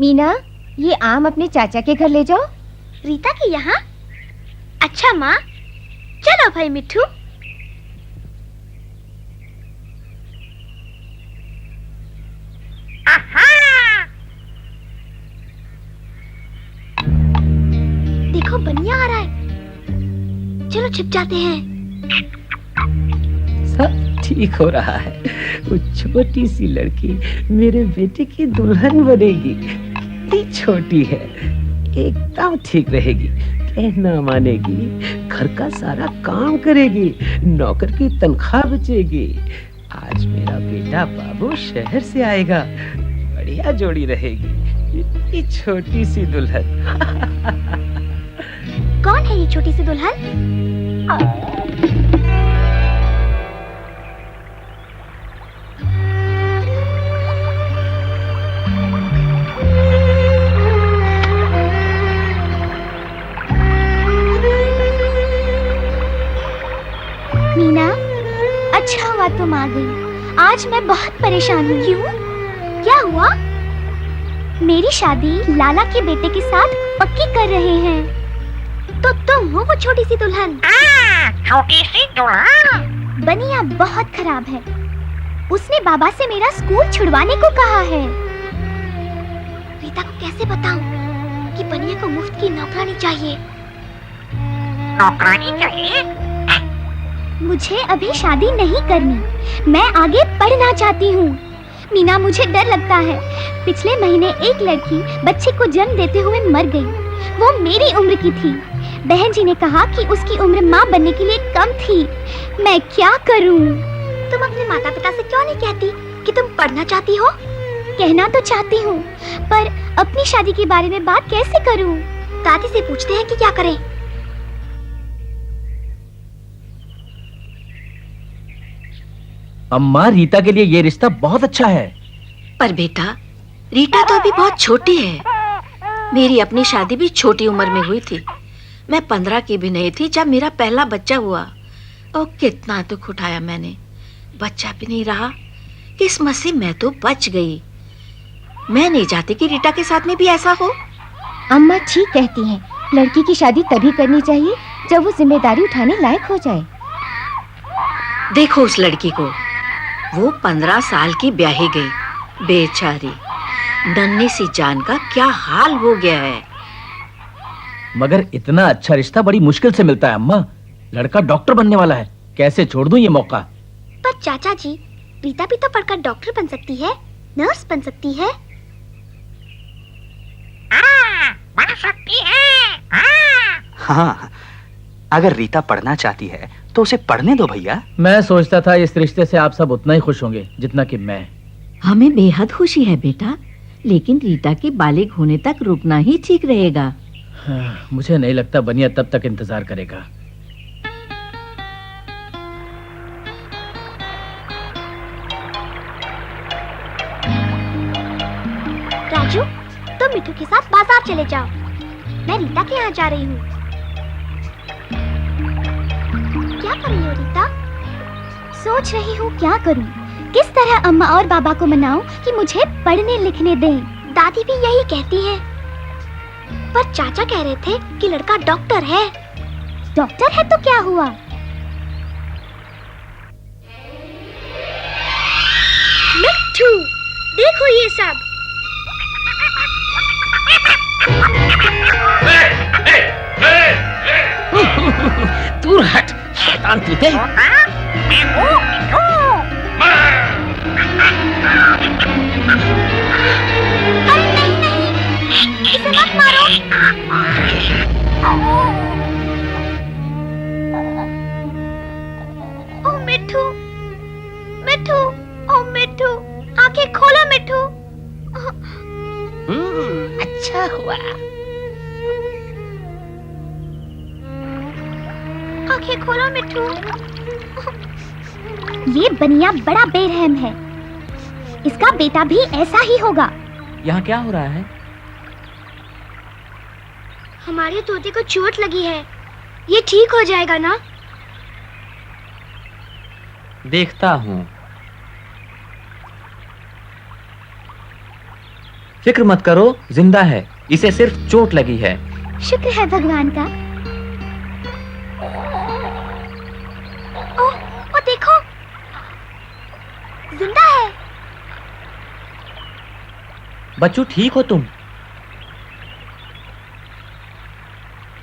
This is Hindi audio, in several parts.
मीना, ये आम अपने चाचा के घर ले जाओ। रीता के यहाँ? अच्छा माँ, चलो भाई मिट्ठू। देखो बनिया आ रहा है, चलो छिप जाते हैं। सब ठीक हो रहा है। वो छोटी सी लड़की मेरे बेटे की दुल्हन बनेगी। कितनी छोटी है, एकदम ठीक रहेगी, कहना मानेगी, घर का सारा काम करेगी, नौकर की तनख्वाह बचेगी। आज मेरा बेटा बाबू शहर से आएगा, बढ़िया जोड़ी रहेगी। इतनी छोटी सी दुल्हन। कौन है ये छोटी सी दुल्हन? मीना, अच्छा हुआ तुम आ गई। आज मैं बहुत परेशान हूँ। क्यों? क्या हुआ? मेरी शादी लाला के बेटे के साथ पक्की कर रहे हैं। तो तुम हो वो छोटी सी दुल्हन? छोटी सी दुल्हन? बनिया बहुत खराब है। उसने बाबा से मेरा स्कूल छुड़वाने को कहा है। रीता को कैसे बताऊं कि बनिया को मुफ्त की नौकरानी चाहिए? नौकरानी चाहिए? मुझे अभी शादी नहीं करनी, मैं आगे पढ़ना चाहती हूँ। मीना, मुझे डर लगता है। पिछले महीने एक लड़की बच्चे को जन्म देते हुए मर गई। वो मेरी उम्र की थी। बहन जी ने कहा कि उसकी उम्र माँ बनने के लिए कम थी। मैं क्या करूँ? तुम अपने माता पिता से क्यों नहीं कहती कि तुम पढ़ना चाहती हो? कहना तो चाहती हूँ, पर अपनी शादी के बारे में बात कैसे करूँ? दादी से पूछते हैं कि क्या करें। अम्मा, रीता के लिए ये रिश्ता बहुत अच्छा है। पर बेटा, रीता तो अभी बहुत छोटी है। मेरी अपनी शादी भी छोटी उम्र में हुई थी। मैं 15 की भी नहीं थी जब मेरा पहला बच्चा हुआ। और कितना दुख उठाया मैंने। बच्चा भी नहीं रहा, किस्मत से मैं तो बच गई। मैं नहीं चाहती कि रीता के साथ में भी ऐसा हो। अम्मा ठीक कहती हैं, लड़की की शादी तभी करनी चाहिए जब वो जिम्मेदारी उठाने लायक हो जाए। देखो उस लड़की को, वो 15 साल की ब्याही गई, बेचारी। नन्ही सी जान का क्या हाल हो गया है। मगर इतना अच्छा रिश्ता बड़ी मुश्किल से मिलता है अम्मा। लड़का डॉक्टर बनने वाला है, कैसे छोड़ दूं ये मौका? पर चाचा जी, रीता भी तो पढ़कर डॉक्टर बन सकती है, नर्स बन सकती है। बन सकती है। हाँ, अगर रीता पढ़ना चाहती है तो उसे पढ़ने दो भैया। मैं सोचता था इस रिश्ते से आप सब उतना ही खुश होंगे जितना कि मैं। हमें बेहद खुशी है बेटा, लेकिन रीता के बालिग होने तक रुकना ही ठीक रहेगा। हाँ, मुझे नहीं लगता बनिया तब तक इंतजार करेगा। राजू, तुम मिठू के साथ बाजार चले जाओ। मैं रीता के यहाँ जा रही हूँ। क्या कर रही हो रीता? सोच रही हूँ क्या करूँ, किस तरह अम्मा और बाबा को मनाऊं कि मुझे पढ़ने लिखने दें। दादी भी यही कहती है, पर चाचा कह रहे थे कि लड़का डॉक्टर है। डॉक्टर है तो क्या हुआ? मिट्ठू, देखो ये सब। दूर हट, शैतान तीते। अरे नहीं नहीं, इसे मत मारो। ओ मिट्ठू, मिट्ठू, ओ मिट्ठू, आंखें खोलो मिट्ठू। अच्छा हुआ। आंखें खोलो मिट्ठू। ये बनिया बड़ा बेरहम है। इसका बेटा भी ऐसा ही होगा। यहाँ क्या हो रहा है? हमारे तोते को चोट लगी है, ये ठीक हो जाएगा ना? देखता हूँ। फिक्र मत करो, जिंदा है, इसे सिर्फ चोट लगी है। शुक्र है भगवान का। ओ देखो, जिंदा है। बच्चू ठीक हो तुम?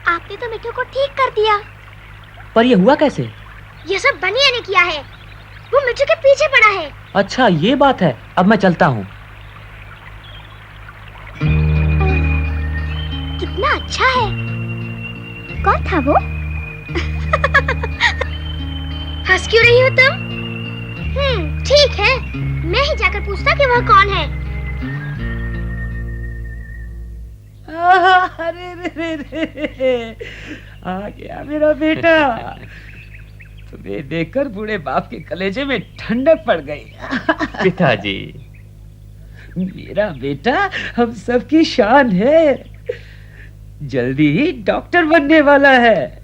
आपने तो मिट्टू को ठीक कर दिया। पर ये हुआ कैसे? ये सब बनिया ने किया है। वो मिट्टू के पीछे पड़ा है। अच्छा ये बात है, अब मैं चलता हूँ। कितना अच्छा है। कौन था वो? हंस क्यों रही हो तुम? ठीक है, मैं ही जाकर पूछता कि वह कौन है। अरे रे रे रे, आ गया मेरा बेटा। तुम्हें देखकर बूढ़े बाप के कलेजे में ठंडक पड़ गई। पिताजी, मेरा बेटा हम सबकी शान है, जल्दी ही डॉक्टर बनने वाला है।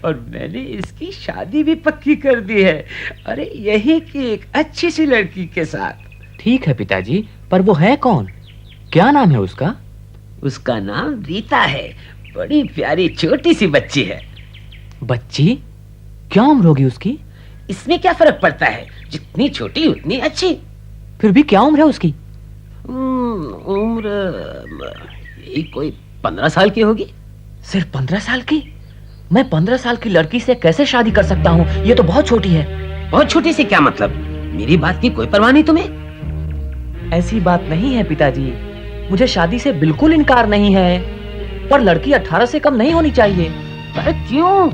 और मैंने इसकी शादी भी पक्की कर दी है। अरे यही कि एक अच्छी सी लड़की के साथ। ठीक है पिताजी, पर वो है कौन? क्या नाम है उसका? उसका नाम रीता है। बड़ी प्यारी छोटी सी बच्ची है। बच्ची? क्या उम्र होगी उसकी? इसमें क्या फर्क पड़ता है, जितनी छोटी उतनी अच्छी। फिर भी क्या उम्र है उसकी? उम्र यही कोई 15 साल की होगी। सिर्फ 15 साल की? मैं 15 साल की लड़की से कैसे शादी कर सकता हूँ? ये तो बहुत छोटी है। बहुत छोटी से क्या मतलब? मेरी बात की कोई परवाह नहीं तुम्हें? ऐसी बात नहीं है पिताजी, मुझे शादी से बिल्कुल इनकार नहीं है, पर लड़की 18 से कम नहीं होनी चाहिए। अरे क्यों?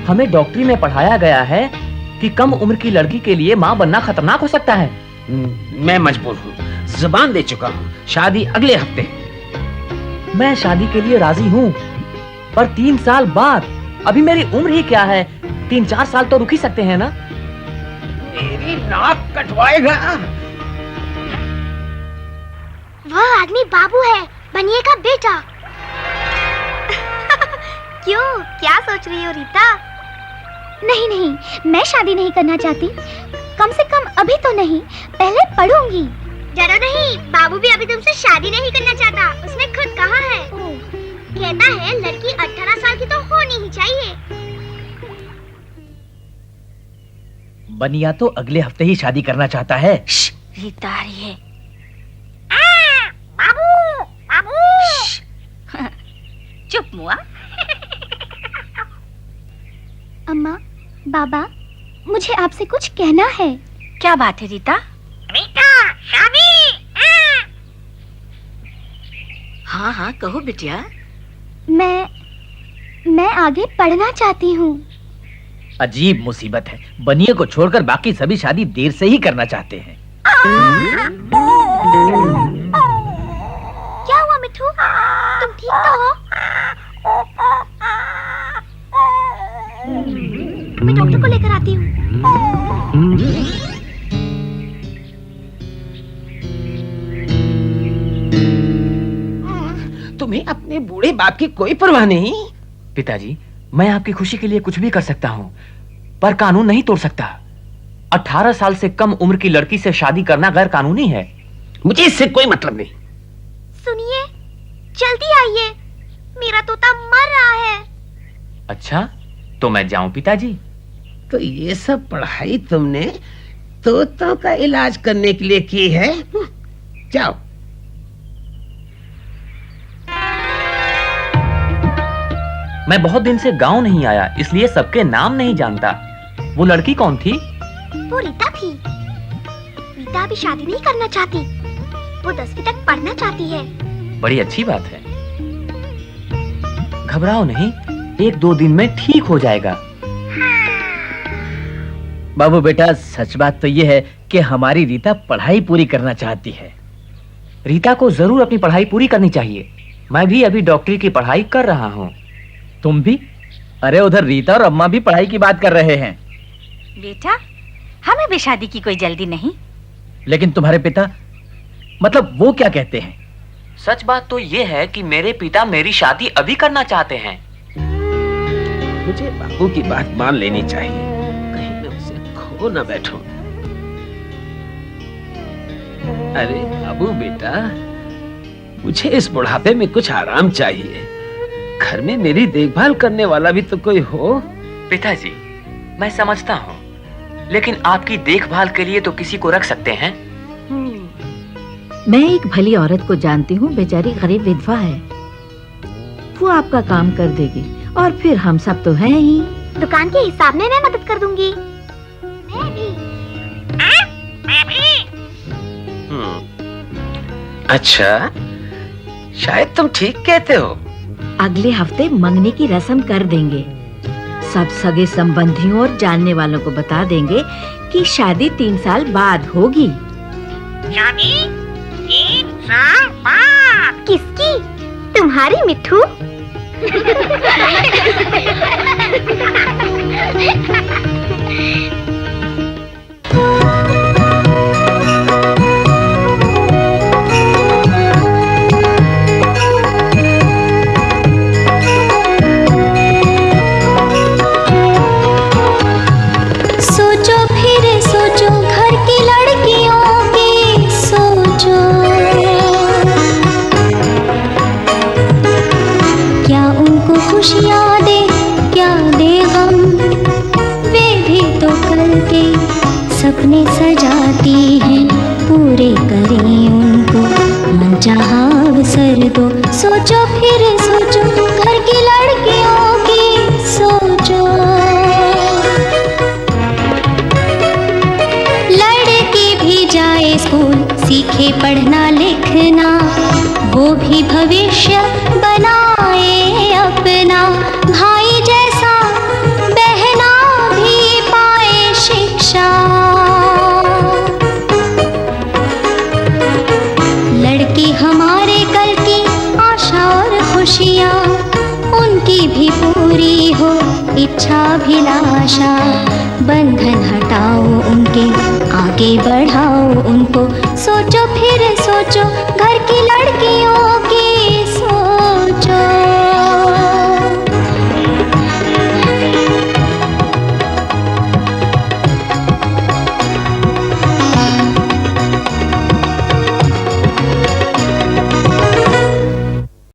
हमें डॉक्टरी में पढ़ाया गया है कि कम उम्र की लड़की के लिए माँ बनना खतरनाक हो सकता है। मैं मजबूर हूँ, जुबान दे चुका हूँ, शादी अगले हफ्ते। मैं शादी के लिए राजी हूँ, पर 3 साल बाद। अभी मेरी उम्र ही क्या है, 3-4 साल तो रुक ही सकते हैं ना? मेरी नाक कटवाएगा। वह आदमी बाबू है, बनिए का बेटा। क्यों, क्या सोच रही हो रीता? नहीं, मैं शादी नहीं करना चाहती। कम से कम अभी तो नहीं, पहले पढ़ूंगी। डरो नहीं, बाबू भी अभी तुमसे शादी नहीं करना चाहता। उसने खुद कहा है। कहता है लड़की 18 साल की तो होनी ही चाहिए। बनिया तो अगले हफ्ते ही शादी करना चाहता है। रीता आ रही है। बाबू बाबू। चुप मुआ। अम्मा, बाबा, मुझे आपसे कुछ कहना है। क्या बात है रीता? रीता, शादी। हाँ हाँ कहो बिटिया। मैं आगे पढ़ना चाहती हूँ। अजीब मुसीबत है, बनिए को छोड़कर बाकी सभी शादी देर से ही करना चाहते हैं। क्या हुआ मिठू? तुम ठीक तो हो? मैं डॉक्टर को लेकर आती हूँ। तुम्हें अपने बूढ़े बाप की कोई परवाह नहीं? पिताजी, मैं आपकी खुशी के लिए कुछ भी कर सकता हूँ, पर कानून नहीं तोड़ सकता। 18 साल से कम उम्र की लड़की से शादी करना गैर कानूनी है। मुझे इससे कोई मतलब नहीं। सुनिए, जल्दी आइए, मेरा तोता मर रहा है। अच्छा, तो मैं जाऊं पिताजी? तो ये सब पढ़ाई तुमने तोतों का इलाज करने के लिए की है? जाओ। मैं बहुत दिन से गांव नहीं आया, इसलिए सबके नाम नहीं जानता। वो लड़की कौन थी? वो रीता थी। रीता अभी शादी नहीं करना चाहती, वो 10वीं तक पढ़ना चाहती है। बड़ी अच्छी बात है। घबराओ नहीं, 1-2 दिन में ठीक हो जाएगा। बाबू बेटा, सच बात तो ये है कि हमारी रीता पढ़ाई पूरी करना चाहती है। रीता को जरूर अपनी पढ़ाई पूरी करनी चाहिए। मैं भी अभी डॉक्टरी की पढ़ाई कर रहा हूँ। तुम भी? अरे उधर रीता और अम्मा भी पढ़ाई की बात कर रहे हैं। बेटा, हमें भी शादी की कोई जल्दी नहीं। लेकिन तुम्हारे पिता, मतलब वो क्या कहते हैं? सच बात तो ये है कि मेरे पिता मेरी शादी अभी करना चाहते हैं। मुझे बाबू की बात मान लेनी चाहिए, कहीं मैं उसे खो न बैठूं। अरे बाबू बेटा, मुझे इस बुढ़ापे में कुछ आराम चाहिए। घर में मेरी देखभाल करने वाला भी तो कोई हो। पिताजी, मैं समझता हूँ, लेकिन आपकी देखभाल के लिए तो किसी को रख सकते हैं। मैं एक भली औरत को जानती हूँ, बेचारी गरीब विधवा है। वो आपका काम कर देगी और फिर हम सब तो हैं ही। दुकान के हिसाब में मैं मदद कर दूंगी। मैं भी। अच्छा, शायद तुम ठीक कहते हो। अगले हफ्ते मंगनी की रस्म कर देंगे। सब सगे संबंधियों और जानने वालों को बता देंगे कि शादी 3 साल बाद होगी। शादी 3 साल बाद? किसकी? तुम्हारी मिट्ठू? सोचो फिर सोचो घर की लड़कियों की सोचो, क्या उनको खुशियाँ दे क्या दे गम, वे भी तो कल के सपने सजाती हैं, पूरे करें उनको मनचाहा अवसर दो। सोचो फिर सोचो घर की लड़कियों की सोचो, लड़की भी जाए स्कूल सीखे पढ़ना लिखना, वो भी भविष्य बनाए अपना, भाई जैसा बहना भी पाए शिक्षा। लड़की हमारे कल की आशा और खुशियाँ, उनकी भी पूरी हो इच्छाभिलाषा। बंधन हटाओ उनके, आगे बढ़ाओ उनको। सोचो फिर सोचो